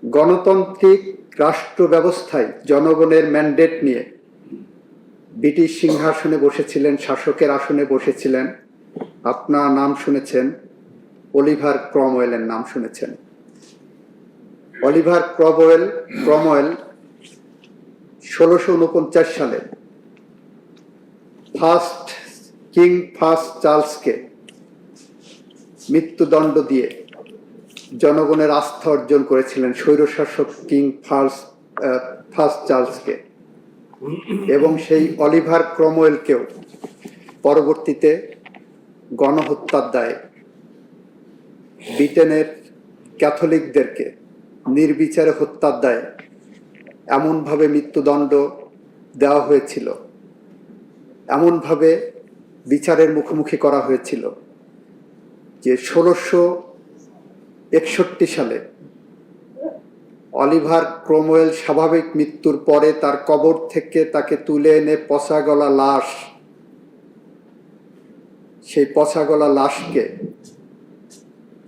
গণতান্ত্রিক রাষ্ট্র ব্যবস্থায় জনগণের ম্যান্ডেট নিয়ে ব্রিটিশ সিংহাসনে বসেছিলেন, শাসকের আসনে বসেছিলেন। আপনার নাম শুনেছেন, অলিভার ক্রমওয়েলের নাম শুনেছেন। অলিভার ক্রমওয়েল 1649 সালে কিং ফার্স্ট চার্লসকে মৃত্যুদণ্ড দিয়ে জনগণের আস্থা অর্জন করেছিলেন, স্বৈরশাসক কিং ফার্স্ট চার্লসকে। এবং সেই অলিভার ক্রমওয়েলকেও পরবর্তীতে গণহত্যার দায়ে ব্রিটেনের ক্যাথলিকদেরকে নির্বিচারে হত্যার দায়ে এমনভাবে মৃত্যুদণ্ড দেওয়া হয়েছিল, এমনভাবে বিচারের মুখোমুখি করা হয়েছিল যে 1661 সালে অলিভার ক্রমওয়েল স্বাভাবিক মৃত্যুর পরে তার কবর থেকে তাকে তুলে এনে পচাগলা লাশ, সেই পচাগলা লাশকে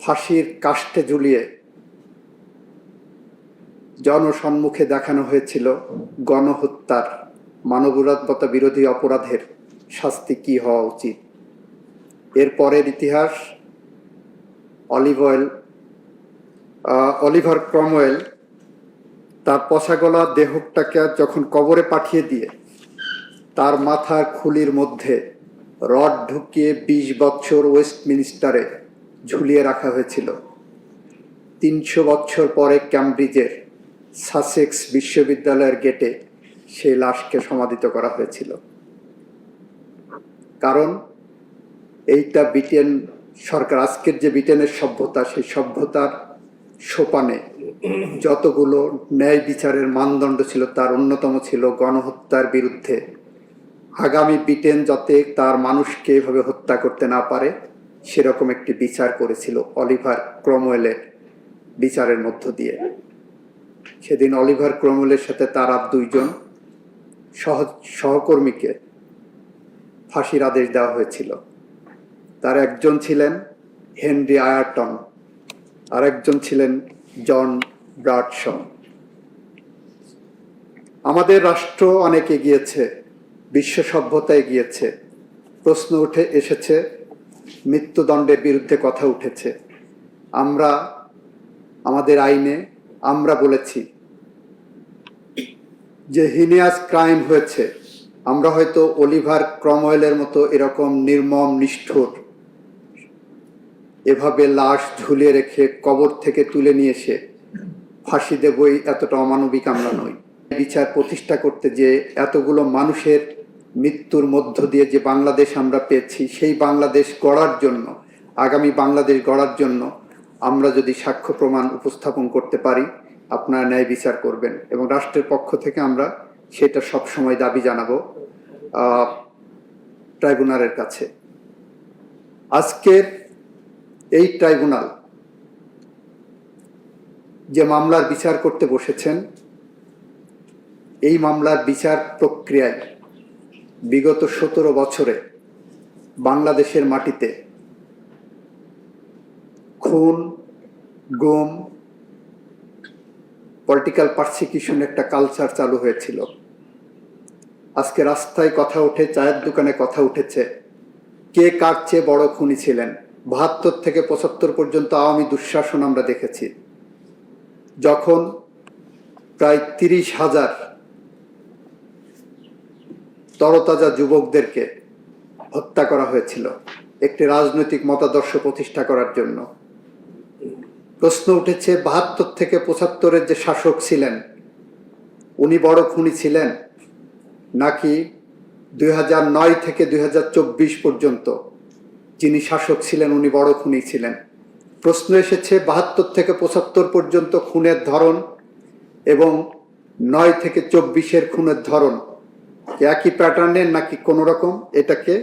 ফাঁসির কাষ্ঠে ঝুলিয়ে জনসম্মুখে দেখানো হয়েছিল গণহত্যার, মানবতাবিরোধী বিরোধী অপরাধের শাস্তি কি হওয়া উচিত। এরপরের ইতিহাস, অলিভার ক্রমওয়েল তার পচাগলা দেহটাকে যখন কবরে পাঠিয়ে দিয়ে তার মাথার খুলির মধ্যে রড ঢুকিয়ে 20 বছর ওয়েস্টমিনিস্টারে ঝুলিয়ে রাখা হয়েছিল। 300 বছর পরে ক্যামব্রিজের সাসেক্স বিশ্ববিদ্যালয়ের গেটে সেই লাশকে সমাধিত করা হয়েছিল। কারণ এইটা ব্রিটেন সরকার, আজকের যে ব্রিটেনের সভ্যতা, সেই সভ্যতার সোপানে যতগুলো ন্যায় বিচারের মানদণ্ড ছিল তার অন্যতম ছিল গণহত্যার বিরুদ্ধে আগামী ব্রিটেন যাতে তার মানুষকে এভাবে হত্যা করতে না পারে সেরকম একটি বিচার করেছিল অলিভার ক্রমওয়েলের বিচারের মধ্য দিয়ে। সেদিন অলিভার ক্রমওয়েলের সাথে তার আর 2 জন সহকর্মীকে ফাঁসির আদেশ দেওয়া হয়েছিল। তার একজন ছিলেন হেনরি আয়ারটন, আর একজন ছিলেন জন ব্রাডশ। আমাদের রাষ্ট্র অনেক এগিয়েছে, বিশ্ব সভ্যতা এগিয়েছে, প্রশ্ন উঠে এসেছে, মৃত্যুদণ্ডের বিরুদ্ধে কথা উঠেছে। আমরা আমাদের আইনে আমরা বলেছি যে হিনিয়াস ক্রাইম হয়েছে, আমরা হয়তো অলিভার ক্রমওয়েলের মতো এরকম নির্মম নিষ্ঠুর এভাবে লাশ ঝুলিয়ে রেখে কবর থেকে তুলে নিয়ে এসে ফাঁসি দেবই, এতটা অমানবিক আমরা নই। বিচার প্রতিষ্ঠা করতে যে এতগুলো মানুষের মৃত্যুর মধ্য দিয়ে যে বাংলাদেশ আমরা পেয়েছি, সেই বাংলাদেশ গড়ার জন্য, আগামী বাংলাদেশ গড়ার জন্য আমরা যদি সাক্ষ্য প্রমাণ উপস্থাপন করতে পারি, আপনারা ন্যায় বিচার করবেন। এবং রাষ্ট্রের পক্ষ থেকে আমরা সেটা সবসময় দাবি জানাবো ট্রাইব্যুনালের কাছে। আজকের এই ট্রাইব্যুনাল যে মামলার বিচার করতে বসেছেন, এই মামলার বিচার প্রক্রিয়ায় বিগত 17 বছরে বাংলাদেশের মাটিতে খুন, গুম, পলিটিক্যাল পারসিকিউশন একটা কালচার চালু হয়েছিল। আজকে রাস্তায় কথা ওঠে, চায়ের দোকানে কথা উঠেছে, কে কার চেয়ে বড় খুনি ছিলেন। 72 থেকে 75 পর্যন্ত আওয়ামী দুঃশাসন আমরা দেখেছি, যখন প্রায় 30,000 তরতাজা যুবকদেরকে হত্যা করা হয়েছিল একটি রাজনৈতিক মতাদর্শ প্রতিষ্ঠা করার জন্য। প্রশ্ন উঠেছে 72 থেকে 75-এর যে শাসক ছিলেন উনি বড় খুনি ছিলেন, নাকি 2009 থেকে 2024 পর্যন্ত যিনি শাসক ছিলেন উনি বড় খুনি ছিলেন। প্রশ্ন এসেছে 72 থেকে 75 পর্যন্ত খুনের ধরন এবং 9 থেকে 24-এর খুনের ধরন একই প্যাটার্নের নাকি কোনো রকম, এটাকে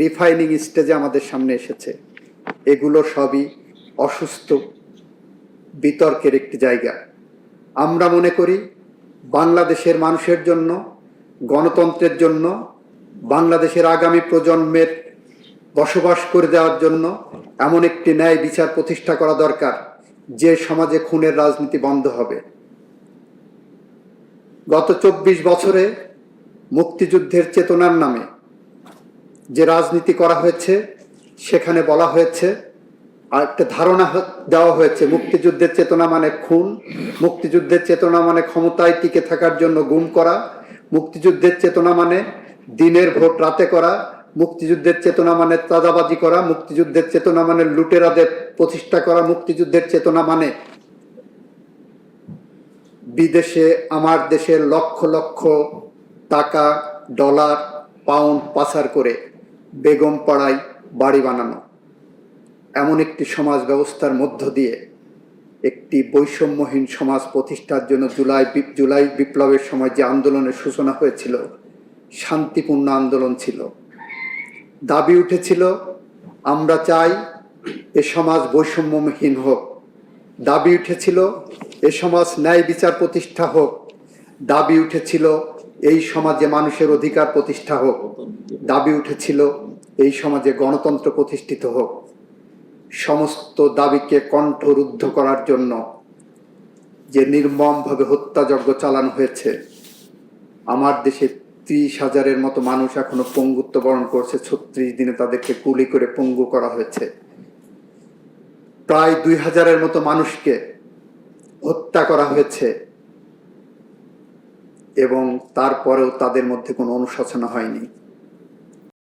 রিফাইনিং স্টেজে আমাদের সামনে এসেছে। এগুলো সবই অসুস্থ বিতর্কের একটি জায়গা। আমরা মনে করি বাংলাদেশের মানুষের জন্য, গণতন্ত্রের জন্য, বাংলাদেশের আগামী প্রজন্মের বসবাস করে দেওয়ার জন্য এমন একটি ন্যায় বিচার প্রতিষ্ঠা করা দরকার যে সমাজে খুনের রাজনীতি বন্ধ হবে। গত 24 বছরে মুক্তিযুদ্ধের চেতনার নামে যে রাজনীতি করা হয়েছে, সেখানে বলা হয়েছে, আর একটা ধারণা দেওয়া হয়েছে মুক্তিযুদ্ধের চেতনা মানে খুন, মুক্তিযুদ্ধের চেতনা মানে ক্ষমতায় টিকে থাকার জন্য গুম করা, মুক্তিযুদ্ধের চেতনা মানে দিনের ভোট রাতে করা, মুক্তিযুদ্ধের চেতনা মানে চাঁদাবাজি করা, মুক্তিযুদ্ধের চেতনা মানে লুটেরাদের প্রতিষ্ঠা করা, মুক্তিযুদ্ধের চেতনা মানে বিদেশে আমার দেশের লক্ষ লক্ষ টাকা, ডলার, পাউন্ড পাচার করে বেগম পাড়ায় বাড়ি বানানো। এমন একটি সমাজ ব্যবস্থার মধ্য দিয়ে একটি বৈষম্যহীন সমাজ প্রতিষ্ঠার জন্য জুলাই বিপ্লবের সময় যে আন্দোলনের সূচনা হয়েছিল, শান্তিপূর্ণ আন্দোলন ছিল। দাবি উঠেছিল, আমরা চাই এ সমাজ বৈষম্যহীন হোক। দাবি উঠেছিল, এ সমাজ ন্যায় বিচার প্রতিষ্ঠা হোক। দাবি উঠেছিল, এই সমাজে মানুষের অধিকার প্রতিষ্ঠা হোক। দাবি উঠেছিল, এই সমাজে গণতন্ত্র প্রতিষ্ঠিত হোক। সমস্ত দাবিকে কণ্ঠরুদ্ধ করার জন্য যে নির্মমভাবে হত্যাযজ্ঞ চালানো হয়েছে, আমার দেশে 30,000-এর মতো মানুষ এখনো পঙ্গুত্ব বরণ করছে। 36 দিনে তাদেরকে গুলি করে পঙ্গু করা হয়েছে। প্রায় 2,000-এর মতো মানুষকে হত্যা করা হয়েছে এবং তারপরেও তাদের মধ্যে কোনো অনুশোচনা হয়নি।